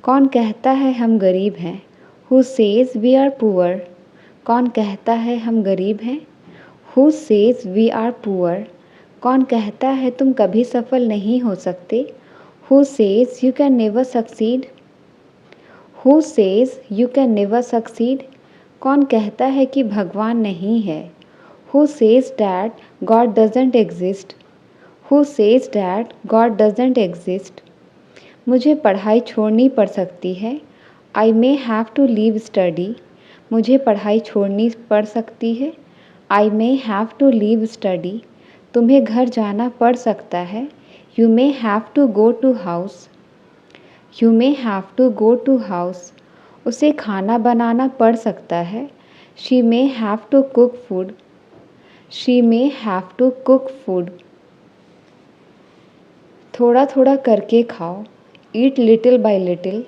कौन कहता है हम गरीब हैं? Who says we are poor? कौन कहता है हम गरीब हैं? Who says we are poor? कौन कहता है तुम कभी सफल नहीं हो सकते? Who says you can never succeed? Who says you can never succeed? कौन कहता है कि भगवान नहीं है? Who says that God doesn't exist? Who says that God doesn't exist? मुझे पढ़ाई छोड़नी पड़ सकती है। I may have to leave study. मुझे पढ़ाई छोड़नी पड़ सकती है। I may have to leave study. तुम्हें घर जाना पड़ सकता है। You may have to go to house. You may have to go to house. उसे खाना बनाना पड़ सकता है। She may have to cook food. She may have to cook food. थोड़ा थोड़ा करके खाओ। Eat little by little.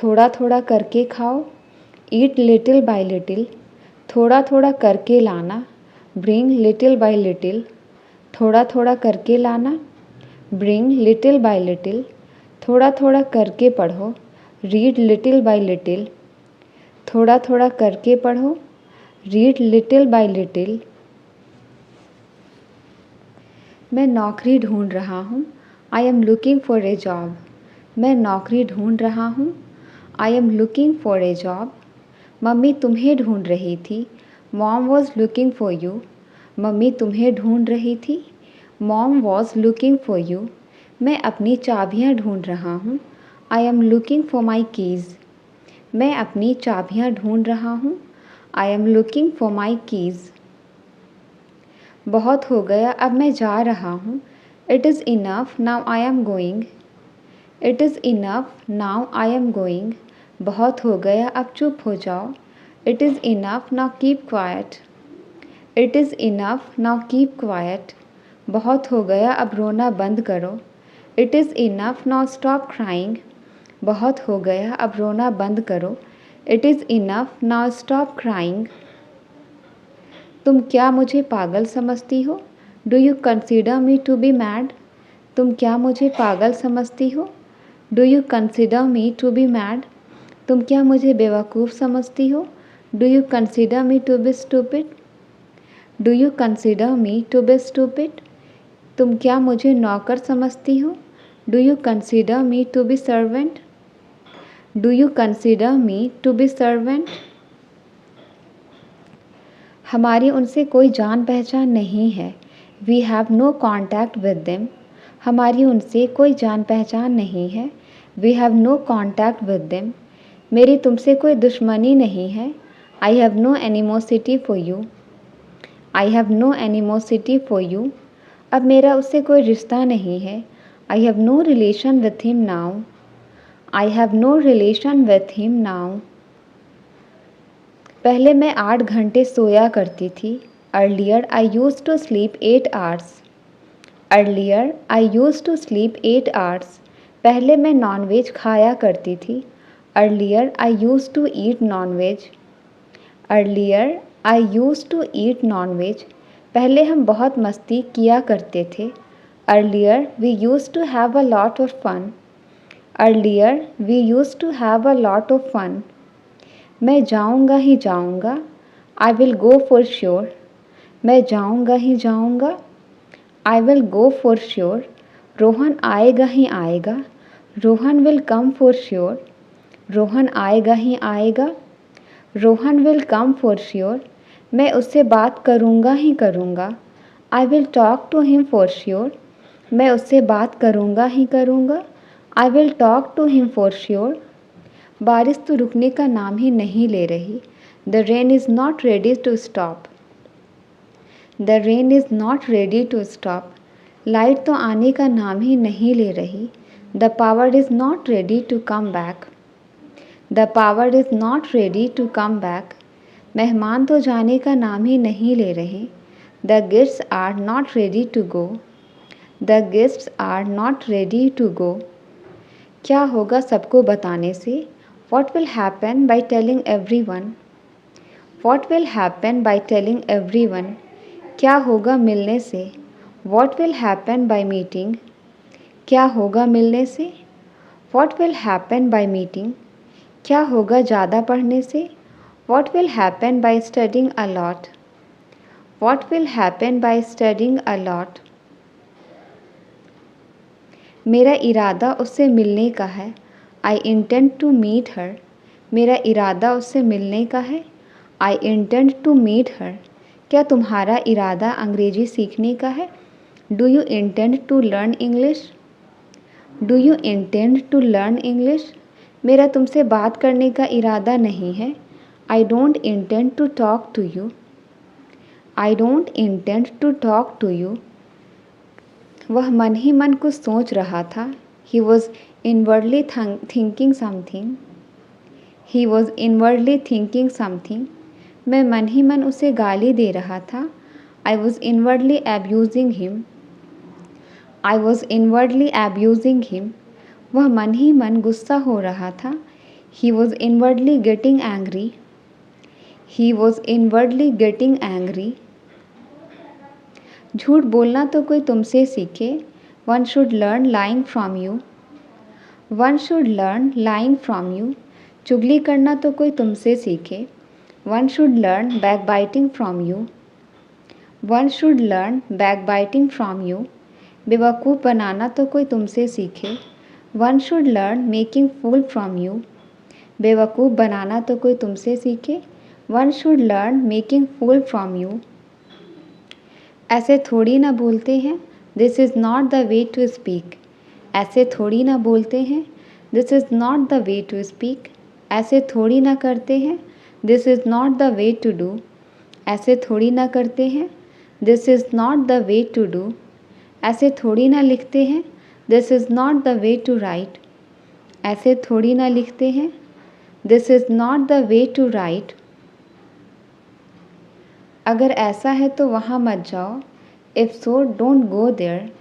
थोड़ा थोड़ा करके खाओ। Eat little by little. थोड़ा थोड़ा करके लाना। Bring little by little. थोड़ा थोड़ा करके लाना। Bring little by little. थोड़ा थोड़ा करके पढ़ो। Read little by little. थोड़ा थोड़ा करके पढ़ो। Read little by little. मैं नौकरी ढूंढ रहा हूँ। I am looking for a job. मैं नौकरी ढूंढ रहा हूँ। I am looking for a job. Mummy तुम्हें ढूंढ रही थी। Mom was looking for you. Mummy तुम्हें ढूंढ रही थी। Mom was looking for you. मैं अपनी चाबियाँ ढूंढ रहा हूँ। I am looking for my keys. मैं अपनी चाबियाँ ढूंढ रहा हूँ। I am looking for my keys. बहुत हो गया, अब मैं जा रहा हूँ। It is enough, now I am going. It is enough, now I am going. बहुत हो गया, अब चुप हो जाओ। It is enough, now keep quiet. It is enough, now keep quiet. बहुत हो गया, अब रोना बंद करो। It is enough, now stop crying. बहुत हो गया, अब रोना बंद करो। It is enough, now stop crying. तुम क्या मुझे पागल समझती हो? Do you consider me to be mad? तुम क्या मुझे पागल समझती हो? Do you consider me to be mad? तुम क्या मुझे बेवकूफ़ समझती हो? Do you consider me to be stupid? Do you consider me to be stupid? तुम क्या मुझे नौकर समझती हो? Do you consider me to be servant? Do you consider me to be servant? हमारी उनसे कोई जान पहचान नहीं है। We have no contact with them. हमारी उनसे कोई जान पहचान नहीं है। We have no contact with them. मेरी तुमसे कोई दुश्मनी नहीं है। I have no animosity for you. I have no animosity for you. अब मेरा उससे कोई रिश्ता नहीं है। I have no relation with him now. I have no relation with him now. पहले मैं 8 घंटे सोया करती थी। Earlier I used to sleep 8 hours. Earlier I used to sleep 8 hours. पहले मैं नॉनवेज खाया करती थी। Earlier I used to eat non-veg. Earlier I used to eat non-veg. पहले हम बहुत मस्ती किया करते थे। Earlier we used to have a lot of fun. Earlier we used to have a lot of fun. मैं जाऊंगा ही जाऊंगा। I will go for sure. मैं जाऊंगा ही जाऊंगा। I will go for sure. Rohan आएगा ही आएगा। Rohan will come for sure. Rohan आएगा ही आएगा। Rohan will come for sure. मैं उससे बात करूंगा ही करूंगा। I will talk to him for sure. मैं उससे बात करूंगा ही करूंगा। I will talk to him for sure. बारिश तो रुकने का नाम ही नहीं ले रही। The rain is not ready to stop. The rain is not ready to stop. Light तो आने का नाम ही नहीं ले रही। The power is not ready to come back. The power is not ready to come back. मेहमान तो जाने का नाम ही नहीं ले रहे। The guests are not ready to go. The guests are not ready to go. क्या होगा सबको बताने से? What will happen by telling everyone? What will happen by telling everyone? क्या होगा मिलने से? What will happen by meeting? क्या होगा मिलने से? What will happen by meeting? क्या होगा ज़्यादा पढ़ने से? What will happen by studying a lot? What will happen by studying a lot? मेरा इरादा उससे मिलने का है। I intend to meet her. मेरा इरादा उससे मिलने का है। I intend to meet her. क्या तुम्हारा इरादा अंग्रेजी सीखने का है? Do you intend to learn English? Do you intend to learn English? मेरा तुमसे बात करने का इरादा नहीं है। I don't intend to talk to you. I don't intend to talk to you. वह मन ही मन कुछ सोच रहा था। He was inwardly thinking something. He was inwardly thinking something. मैं मन ही मन उसे गाली दे रहा था। I was inwardly abusing him. I was inwardly abusing him. वह मन ही मन गुस्सा हो रहा था। He was inwardly getting angry. He was inwardly getting angry. झूठ बोलना तो कोई तुमसे सीखे। One should learn lying from you. One should learn lying from you. चुगली करना तो कोई तुमसे सीखे। One should learn backbiting from you. One should learn backbiting from you. बेवकूफ़ बनाना तो कोई तुमसे सीखे। One should learn making fool from you. बेवकूफ़ बनाना तो कोई तुमसे सीखे। One should learn making fool from you. ऐसे थोड़ी ना बोलते हैं। This is not the way to speak. ऐसे थोड़ी ना बोलते हैं। This is not the way to speak. ऐसे थोड़ी ना करते हैं। This is not the way to do. ऐसे थोड़ी ना करते हैं। This is not the way to do. ऐसे थोड़ी ना लिखते हैं। This is not the way to write. ऐसे थोड़ी ना लिखते हैं। This is not the way to right. अगर ऐसा है तो वहाँ मत जाओ। If so don't go there.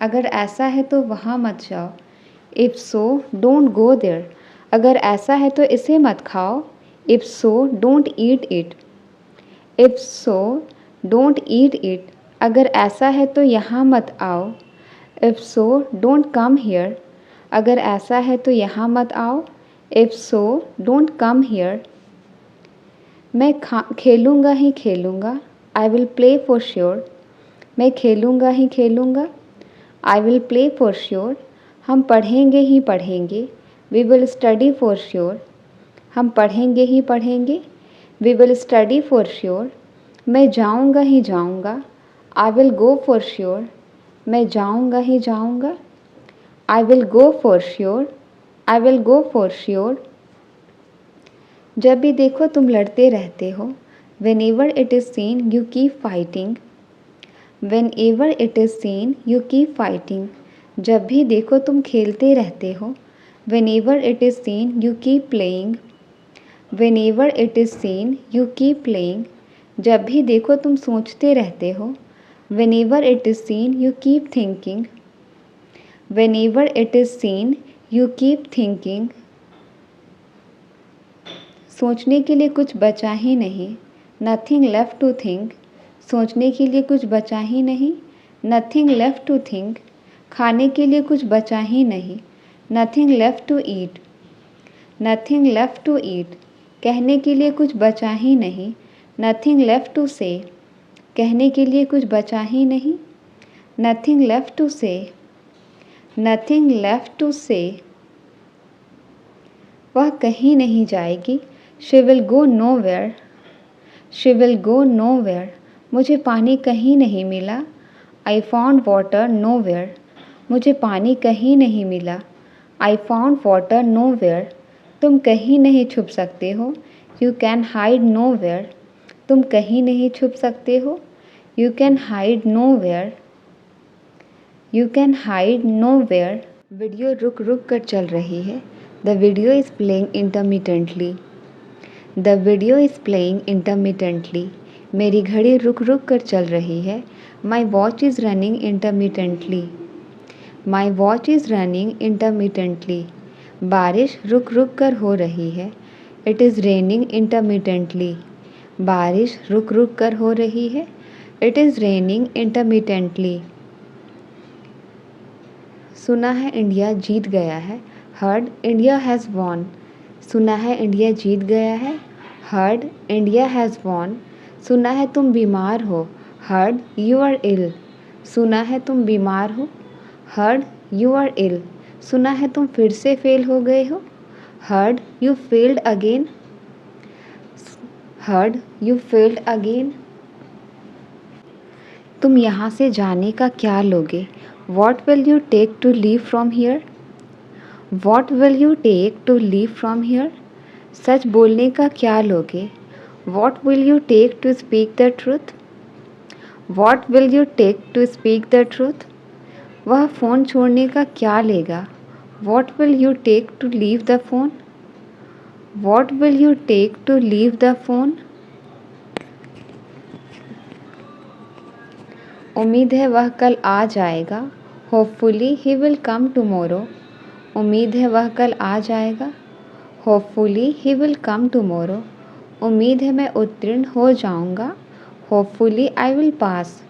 अगर ऐसा है तो वहाँ मत जाओ। If so don't go there. अगर ऐसा है तो इसे मत खाओ। If so don't eat it. If so don't eat it. अगर ऐसा है तो यहाँ मत आओ। If so don't come here. अगर ऐसा है तो यहाँ मत आओ। If so don't come here. मैं खेलूँगा ही खेलूँगा। I will play for sure. मैं खेलूँगा ही खेलूँगा। I will play for sure. हम पढ़ेंगे ही पढ़ेंगे। We will study for sure. हम पढ़ेंगे ही पढ़ेंगे। We will study for sure. मैं जाऊँगा ही जाऊँगा। I will go for sure. मैं जाऊँगा ही जाऊँगा। I will go for sure. I will go for sure. जब भी देखो तुम लड़ते रहते हो। Whenever it is seen you keep fighting. Whenever it is seen you keep fighting. जब भी देखो तुम खेलते रहते हो। Whenever it is seen you keep playing. Whenever it is seen you keep playing. जब भी देखो तुम सोचते रहते हो। Whenever it is seen you keep thinking. Whenever it is seen you keep thinking. सोचने के लिए कुछ बचा ही नहीं। Nothing left to think. सोचने के लिए कुछ बचा ही नहीं। Nothing left to think. खाने के लिए कुछ बचा ही नहीं। Nothing left to eat. Nothing left to eat. कहने के लिए कुछ बचा ही नहीं। नथिंग लेफ्ट टू से। कहने के लिए कुछ बचा ही नहीं। नथिंग लेफ्ट टू से। नथिंग लेफ्ट टू से। वह कहीं नहीं जाएगी। She will go nowhere. She will go nowhere. मुझे पानी कहीं नहीं मिला। I found water nowhere. मुझे पानी कहीं नहीं मिला। I found water nowhere. तुम कहीं नहीं छुप सकते हो। You can hide nowhere. तुम कहीं नहीं छुप सकते हो। You can hide nowhere. You can hide nowhere. Video रुक रुक कर चल रही है। The video is playing intermittently. The video is playing intermittently. मेरी घड़ी रुक रुक कर चल रही है। My watch is running intermittently. My watch is running intermittently. बारिश रुक रुक कर हो रही है। It is raining intermittently. बारिश रुक रुक कर हो रही है। It is raining intermittently. सुना है इंडिया जीत गया है। हर्ड इंडिया हैज़ वॉन, सुना है इंडिया जीत गया है। हर्ड इंडिया हैज़ वॉन, सुना है तुम बीमार हो। हर्ड यू आर इल, सुना है तुम बीमार हो। हर्ड यू आर इल, सुना है तुम फिर से फेल हो गए हो। Heard you failed again, heard you failed again. तुम यहाँ से जाने का क्या लोगे? What will you take to leave from here, what will you take to leave from here. सच बोलने का क्या लोगे? What will you take to speak the truth, what will you take to speak the truth. वह phone छोड़ने का क्या लेगा? What will you take to leave the phone, what will you take to leave the phone. उम्मीद है वह कल आ जाएगा। Hopefully he will come tomorrow, उम्मीद है वह कल आ जाएगा। Hopefully he will come tomorrow, उम्मीद है मैं उत्तीर्ण हो जाऊंगा। Hopefully I will pass,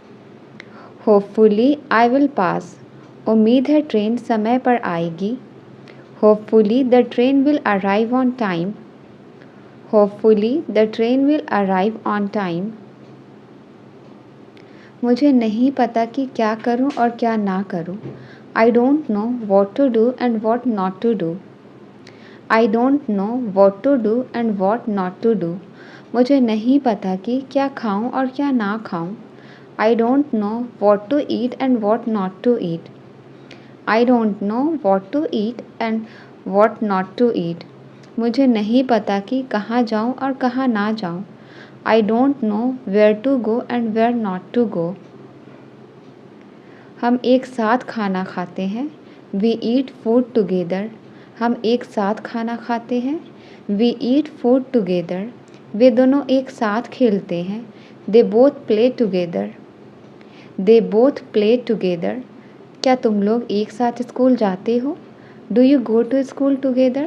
hopefully I will pass, उम्मीद है ट्रेन समय पर आएगी। Hopefully the train will arrive on time, hopefully the train will arrive on time. मुझे नहीं पता कि क्या करूं और क्या ना करूं। I don't know what to do and what not to do, I don't know what to do and what not to do. मुझे नहीं पता कि क्या खाऊं और क्या ना खाऊं। I don't know what to eat and what not to eat, I don't know what to eat and what not to eat. मुझे नहीं पता कि कहाँ जाऊं और कहाँ ना जाऊं। I don't know where to go and where not to go. हम एक साथ खाना खाते हैं। We eat food together. हम एक साथ खाना खाते हैं। We eat food together. वे दोनों एक साथ खेलते हैं। They both play together. They both play together. क्या तुम लोग एक साथ स्कूल जाते हो? Do you go to school together?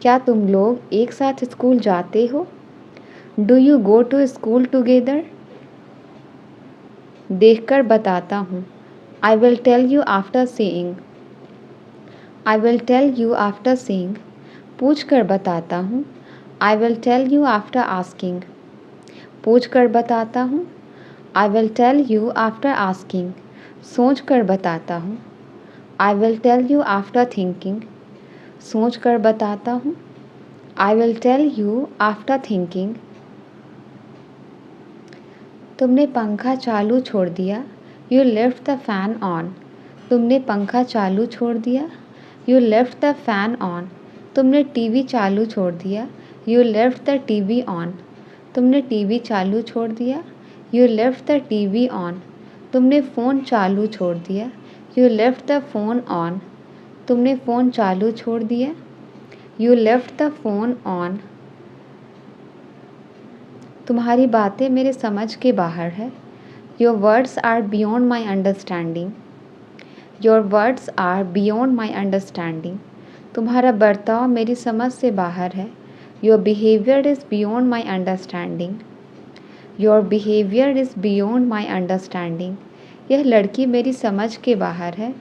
क्या तुम लोग एक साथ स्कूल जाते हो? Do you go to school together? देखकर बताता हूँ। I will tell you after seeing. I will tell you after seeing. पूछ कर बताता हूँ। I will tell you after asking. पूछ कर बताता हूँ। I will tell you after asking. सोच कर बताता हूँ। I will tell you after thinking. सोच कर बताता हूँ। I will tell you after thinking. तुमने पंखा चालू छोड़ दिया। You left the fan on. तुमने पंखा चालू छोड़ दिया। You left the fan on. तुमने टीवी चालू छोड़ दिया। You left the TV on. तुमने टीवी चालू छोड़ दिया। You left the TV on. तुमने फ़ोन चालू छोड़ दिया। You left the phone on. तुमने फ़ोन चालू छोड़ दिया। You left the phone on. तुम्हारी बातें मेरे समझ के बाहर है। Your words are beyond my understanding. Your words are beyond my understanding. तुम्हारा बर्ताव मेरी समझ से बाहर है। Your behavior is beyond my understanding. Your behavior is beyond my understanding. यह लड़की मेरी समझ के बाहर है।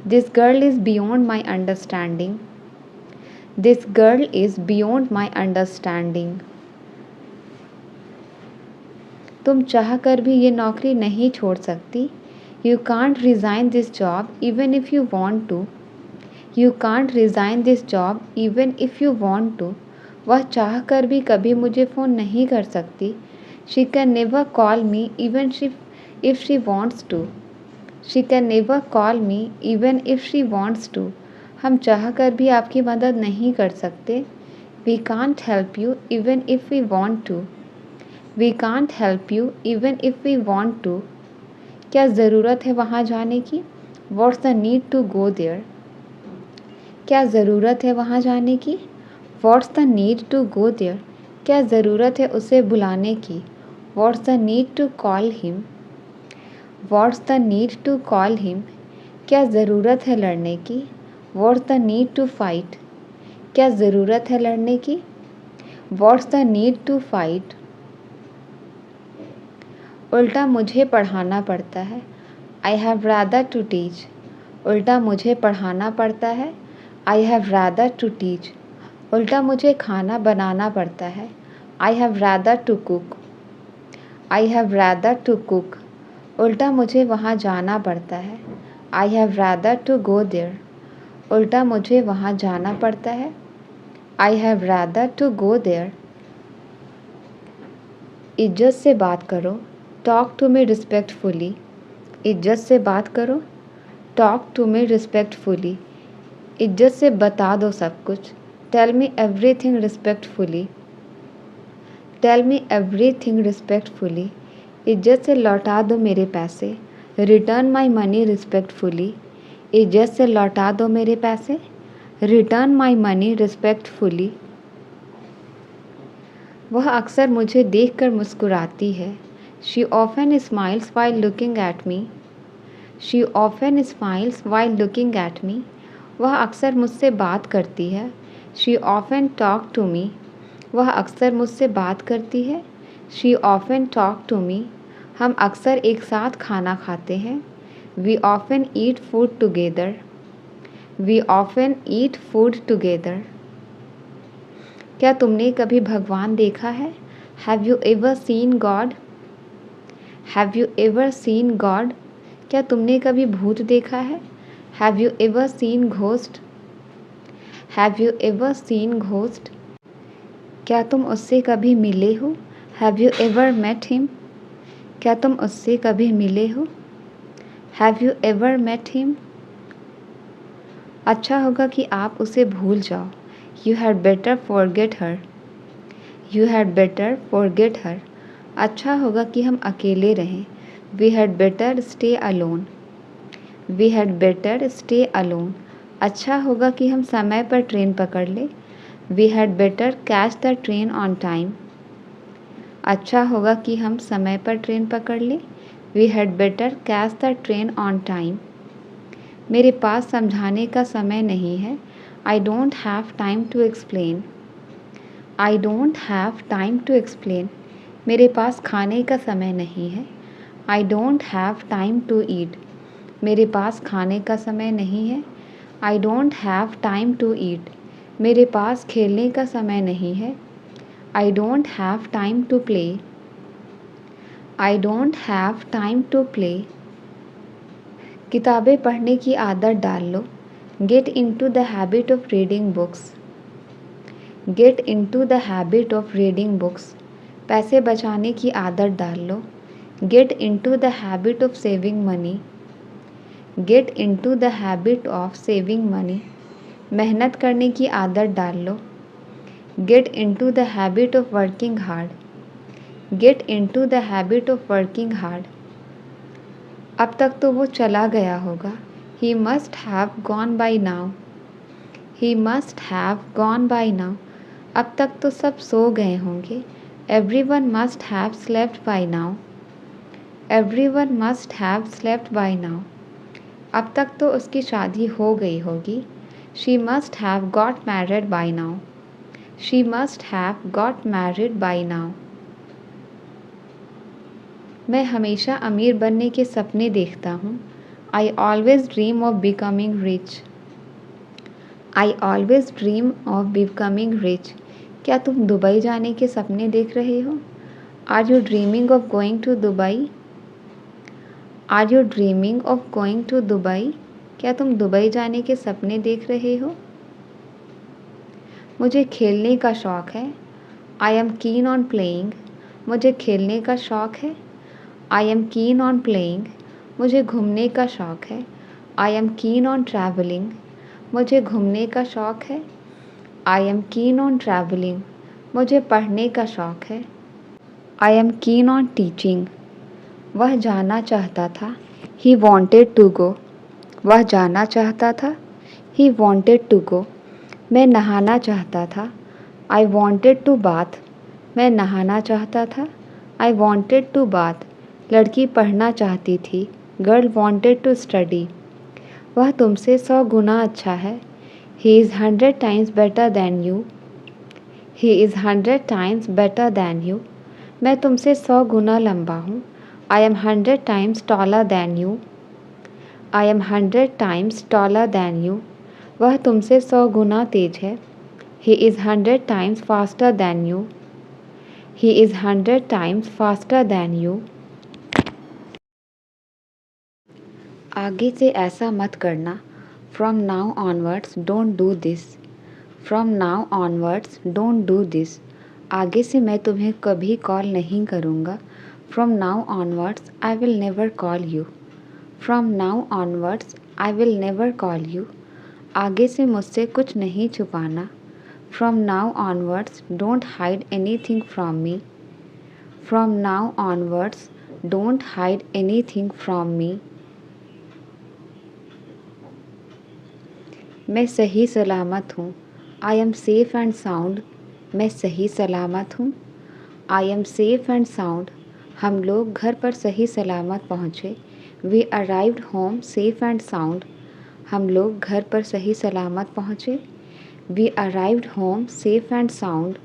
This girl is beyond my understanding. This girl is beyond my understanding. तुम चाह कर भी ये नौकरी नहीं छोड़ सकती। You can't resign this job even if you want to. You can't resign this job even if you want to. वह चाह कर भी कभी मुझे फ़ोन नहीं कर सकती। She can never call me even if she wants to. She can never call me even if she wants to. हम चाह कर भी आपकी मदद नहीं कर सकते। We can't help you even if we want to. We can't help you even if we want to. क्या ज़रूरत है वहाँ जाने की? What's the need to go there? क्या ज़रूरत है वहाँ जाने की? What's the need to go there? क्या ज़रूरत है उसे बुलाने की? What's the need to call him? What's the need to call him? क्या ज़रूरत है लड़ने की? What's the need to fight? क्या ज़रूरत है लड़ने की? What's the need to fight? उल्टा मुझे पढ़ाना पड़ता है। I have rather to teach. उल्टा मुझे पढ़ाना पड़ता है। I have rather to teach. उल्टा मुझे खाना बनाना पड़ता है. I have rather to cook. I have rather to cook. उल्टा मुझे वहाँ जाना पड़ता है. I have rather to go there. उल्टा मुझे वहाँ जाना पड़ता है. I have rather to go there. इज्जत से बात करो. Talk to me respectfully. इज्जत से बात करो. Talk to me respectfully. इज्जत से बता दो सब कुछ. Tell me everything respectfully. Tell me everything respectfully. इज्जत से लौटा दो मेरे पैसे. Return my money respectfully. इज्जत से लौटा दो मेरे पैसे. Return my money respectfully. वह अक्सर मुझे देखकर मुस्कुराती है. She often smiles while looking at me. She often smiles while looking at me. वह अक्सर मुझसे बात करती है. She often talk to me. वह अक्सर मुझसे बात करती है. She often talk to me. हम अक्सर एक साथ खाना खाते हैं. We often eat food together. We often eat food together. क्या तुमने कभी भगवान देखा है? Have you ever seen God? Have you ever seen God? क्या तुमने कभी भूत देखा है? Have you ever seen ghost? Have you ever seen ghost? क्या तुम उससे कभी मिले हो? Have you ever met him? क्या तुम उससे कभी मिले हो? Have you ever met him? अच्छा होगा कि आप उसे भूल जाओ. You had better forget her. You had better forget her. अच्छा होगा कि हम अकेले रहें. We had better stay alone. We had better stay alone. अच्छा होगा कि हम समय पर ट्रेन पकड़ लें. We had better catch the train on time. अच्छा होगा कि हम समय पर ट्रेन पकड़ लें. We had better catch the train on time. मेरे पास समझाने का समय नहीं है. I don't have time to explain. I don't have time to explain. मेरे पास खाने का समय नहीं है. I don't have time to eat. मेरे पास खाने का समय नहीं है. I don't have time to eat. मेरे पास खेलने का समय नहीं है. I don't have time to play. I don't have time to play. किताबें पढ़ने की आदत डाल लो. Get into the habit of reading books. Get into the habit of reading books. पैसे बचाने की आदत डाल लो. Get into the habit of saving money. Get into the habit of saving money. मेहनत करने की आदत डाल लो. Get into the habit of working hard. Get into the habit of working hard. अब तक तो वो चला गया होगा. He must have gone by now. He must have gone by now. अब तक तो सब सो गए होंगे. Everyone must have slept by now. Everyone must have slept by now. अब तक तो उसकी शादी हो गई होगी. She must have got married by now. She must have got married by now. मैं हमेशा अमीर बनने के सपने देखता हूँ. I always dream of becoming rich. I always dream of becoming rich. क्या तुम दुबई जाने के सपने देख रहे हो? Are you dreaming of going to Dubai? Are you dreaming of going to Dubai? क्या तुम दुबई जाने के सपने देख रहे हो? मुझे खेलने का शौक़ है. I am keen on playing. मुझे खेलने का शौक़ है. I am keen on playing. मुझे घूमने का शौक़ है. I am keen on traveling. मुझे घूमने का शौक़ है. I am keen on traveling. मुझे पढ़ने का शौक़ है. I am keen on teaching. वह जाना चाहता था. He wanted to go. वह जाना चाहता था. He wanted to go. मैं नहाना चाहता था. I wanted to bath. मैं नहाना चाहता था. I wanted to bath. लड़की पढ़ना चाहती थी. Girl wanted to study. वह तुमसे 100 गुना अच्छा है. He is 100 times better than you. He is 100 times better than you. मैं तुमसे 100 गुना लंबा हूँ. I am 100 times taller than you. I am 100 times taller than you. वह तुमसे 100 गुना तेज है। He is 100 times faster than you. He is 100 times faster than you. आगे से ऐसा मत करना। From now onwards, don't do this. From now onwards, don't do this. आगे से मैं तुम्हें कभी कॉल नहीं करूँगा। From now onwards, I will never call you. From now onwards, I will never call you. आगे से मुझसे कुछ नहीं छुपाना। From now onwards, don't hide anything from me. From now onwards, don't hide anything from me. मैं सही सलामत हूँ। I am safe and sound. मैं सही सलामत हूँ। I am safe and sound. हम लोग घर पर सही सलामत पहुँचे। We arrived home safe and sound. हम लोग घर पर सही सलामत पहुँचे। We arrived home safe and sound.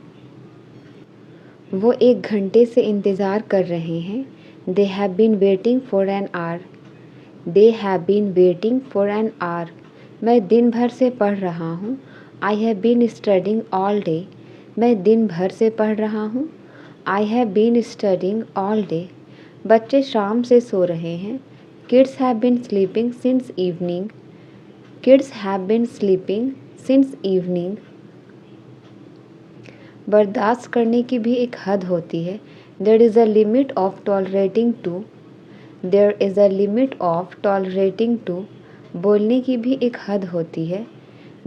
वो 1 घंटे से इंतज़ार कर रहे हैं। They have been waiting for an hour. They have been waiting for an hour. मैं दिन भर से पढ़ रहा हूँ। I have been studying all day. मैं दिन भर से पढ़ रहा हूँ। I have been studying all day. बच्चे शाम से सो रहे हैं। Kids have been sleeping since evening. Kids have been sleeping since evening. बर्दाश्त करने की भी एक हद होती है। There is a limit of tolerating to. There is a limit of tolerating to. बोलने की भी एक हद होती है।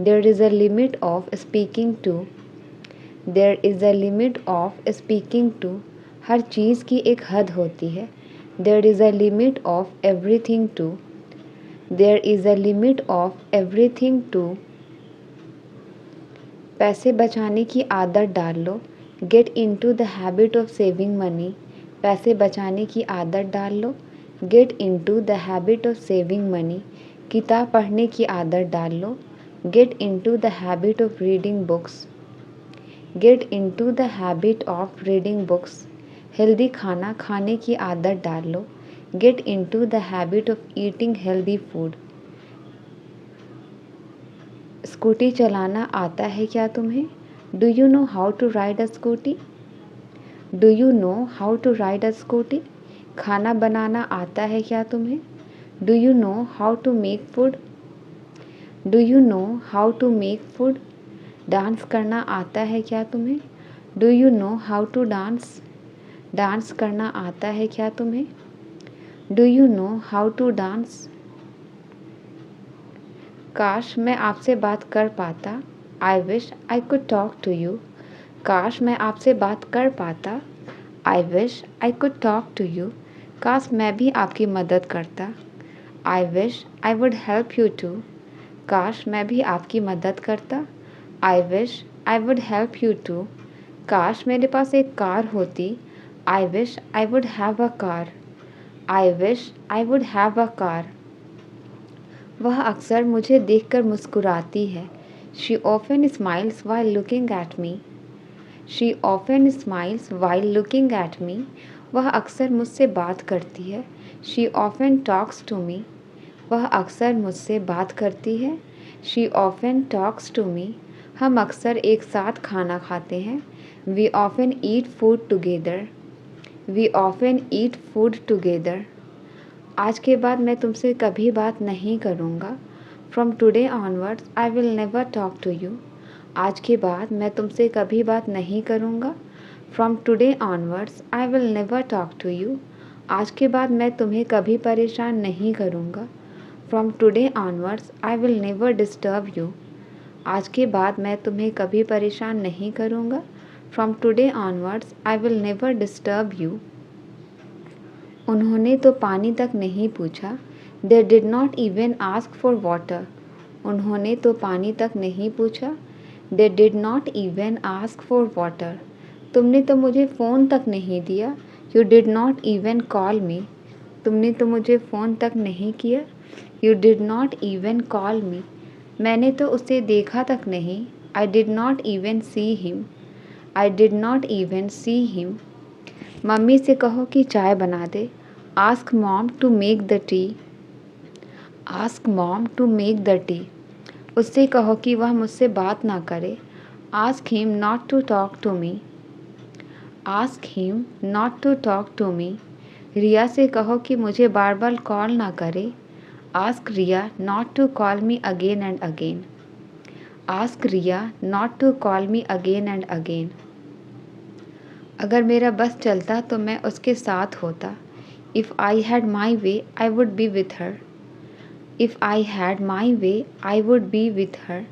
There is a limit of speaking to. There is a limit of speaking to. हर चीज़ की एक हद होती है। There is a limit of everything to. There is a limit of everything to. पैसे बचाने की आदत डाल लो। Get into the habit of saving money. पैसे बचाने की आदत डाल लो। Get into the habit of saving money. किताब पढ़ने की आदत डाल लो। Get into the habit of reading books. Get into the habit of reading books. Healthy खाना खाने की आदत डाल लो। Get into the habit of eating healthy food. Scooty चलाना आता है क्या तुम्हें? Do you know how to ride a scooty? Do you know how to ride a scooty? खाना बनाना आता है क्या तुम्हें? Do you know how to make food? Do you know how to make food? Dance करना आता है क्या तुम्हें? Do you know how to dance? Dance करना आता है क्या तुम्हें? Do you know how to dance? काश मैं आपसे बात कर पाता। I wish I could talk to you. काश मैं आपसे बात कर पाता। I wish I could talk to you. काश मैं भी आपकी मदद करता। I wish I would help you too. काश मैं भी आपकी मदद करता। I wish I would help you too. काश मेरे पास एक कार होती। आई wish I would have a car. I wish I would have a car. वह अक्सर मुझे देखकर मुस्कुराती है। She often smiles while looking at me. She often smiles while looking at me. वह अक्सर मुझसे बात करती है। She often talks to me. वह अक्सर मुझसे बात करती है। She often talks to me. हम अक्सर एक साथ खाना खाते हैं। We often eat food together. We often eat food together. आज के बाद मैं तुमसे कभी बात नहीं करूँगा। From today onwards, I will never talk to you. आज के बाद मैं तुमसे कभी बात नहीं करूँगा। From today onwards, I will never talk to you. आज के बाद मैं तुम्हें कभी परेशान नहीं करूँगा। From today onwards, I will never disturb you. आज के बाद मैं तुम्हें कभी परेशान नहीं करूँगा। From today onwards, I will never disturb you. उन्होंने तो पानी तक नहीं पूछा। They did not even ask for water. उन्होंने तो पानी तक नहीं पूछा। They did not even ask for water. तुमने तो मुझे फ़ोन तक नहीं दिया। You did not even call me. तुमने तो मुझे फ़ोन तक नहीं किया। You did not even call me. मैंने तो उसे देखा तक नहीं। I did not even see him. I did not even see him. Mummy से कहो कि चाय बना दे। Ask mom to make the tea. Ask mom to make the tea. उससे कहो कि वह मुझसे बात ना करे। Ask him not to talk to me. Ask him not to talk to me. Riya से कहो कि मुझे बार बार कॉल ना करे। Ask Riya not to call me again and again. Ask Riya not to call me again and again. अगर मेरा बस चलता तो मैं उसके साथ होता। If I had my way I would be with her. If I had my way I would be with हर।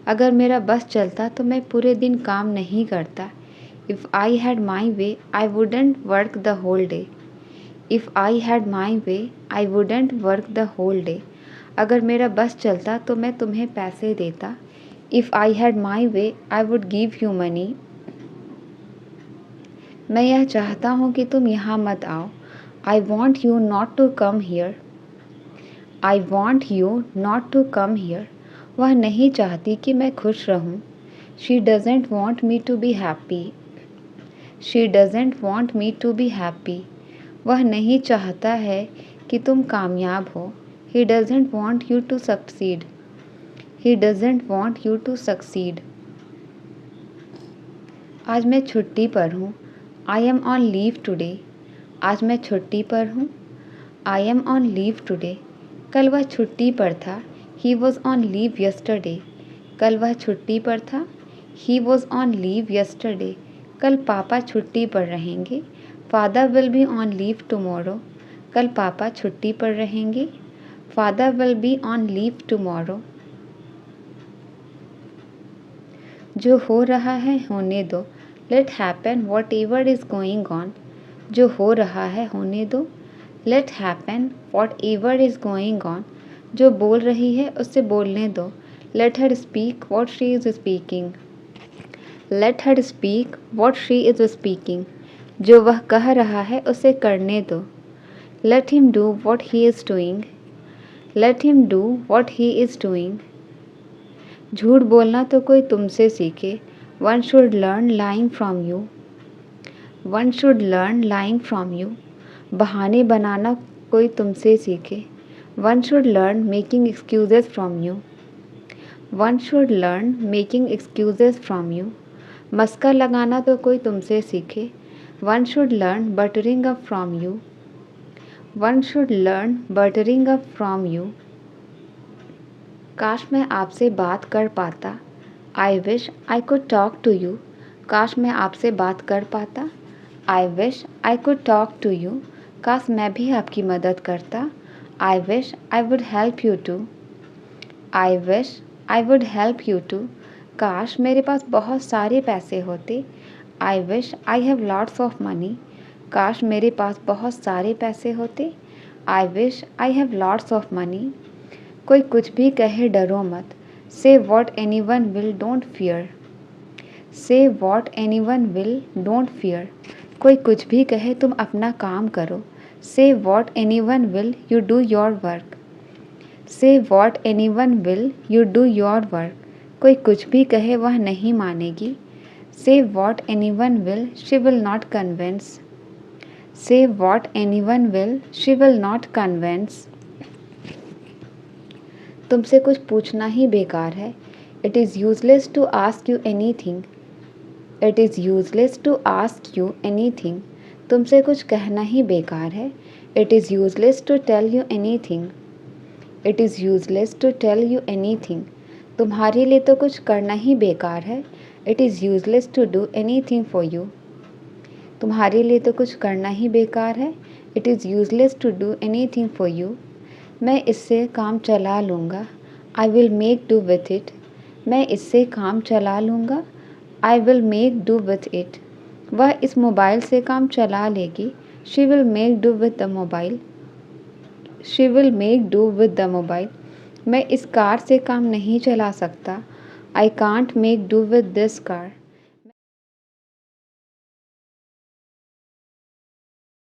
अगर मेरा बस चलता तो मैं पूरे दिन काम नहीं करता। If I had my way I wouldn't work the whole day. If I had my way I wouldn't work the whole day. अगर मेरा बस चलता तो मैं तुम्हें पैसे देता। If I had my way I would give you money. मैं यह चाहता हूँ कि तुम यहाँ मत आओ। I want you not to come here. I want you not to come here. वह नहीं चाहती कि मैं खुश रहूँ। She doesn't want me to be happy. She doesn't want me to be happy. वह नहीं चाहता है कि तुम कामयाब हो। He doesn't want you to succeed. He doesn't want you to succeed. आज मैं छुट्टी पर हूँ। I am on leave today. आज मैं छुट्टी पर हूँ। I am on leave today. कल वह छुट्टी पर था। He was on leave yesterday. कल वह छुट्टी पर था। He was on leave yesterday. कल पापा छुट्टी पर रहेंगे। Father will be on leave tomorrow. कल पापा छुट्टी पर रहेंगे। Father will be on leave tomorrow. जो हो रहा है होने दो। Let happen whatever is going on. जो हो रहा है होने दो। Let happen whatever is going on. जो बोल रही है उससे बोलने दो। Let her speak what she is speaking. Let her speak what she is speaking. जो वह कह रहा है उसे करने दो। Let him do what he is doing. Let him do what he is doing. झूठ बोलना तो कोई तुमसे सीखे। One should learn lying from you. One should learn lying from you. बहाने बनाना कोई तुमसे सीखे। One should learn making excuses from you. One should learn making excuses from you. मस्का लगाना तो कोई तुमसे सीखे। One should learn buttering up from you. One should learn buttering up from you. काश मैं आपसे बात कर पाता। I wish I could talk to you. काश मैं आपसे बात कर पाता। I wish I could talk to you. काश मैं भी आपकी मदद करता। I wish I would help you too. I wish I would help you too. काश मेरे पास बहुत सारे पैसे होते। I wish I have lots of money. काश मेरे पास बहुत सारे पैसे होते। I wish I have lots of money. कोई कुछ भी कहे डरो मत। Say what anyone will don't fear. Say what anyone will don't fear. कोई कुछ भी कहे तुम अपना काम करो। Say what anyone will you do your work. Say what anyone will you do your work. कोई कुछ भी कहे वह नहीं मानेगी। Say what anyone will she will not convince. Say what anyone will she will not convince. तुमसे कुछ पूछना ही बेकार है। It is useless to ask you anything. It is useless to ask you anything. तुमसे कुछ कहना ही बेकार है। It is useless to tell you anything. It is useless to tell you anything. तुम्हारे लिए तो कुछ करना ही बेकार है। It is useless to do anything for you. तुम्हारे लिए तो कुछ करना ही बेकार है। It is useless to do anything for you. मैं इससे काम चला लूँगा। I will make do with it. मैं इससे काम चला लूँगा। I will make do with it. वह इस मोबाइल से काम चला लेगी। She will make do with the mobile. She will make do with the mobile. मैं इस कार से काम नहीं चला सकता। I can't make do with this car.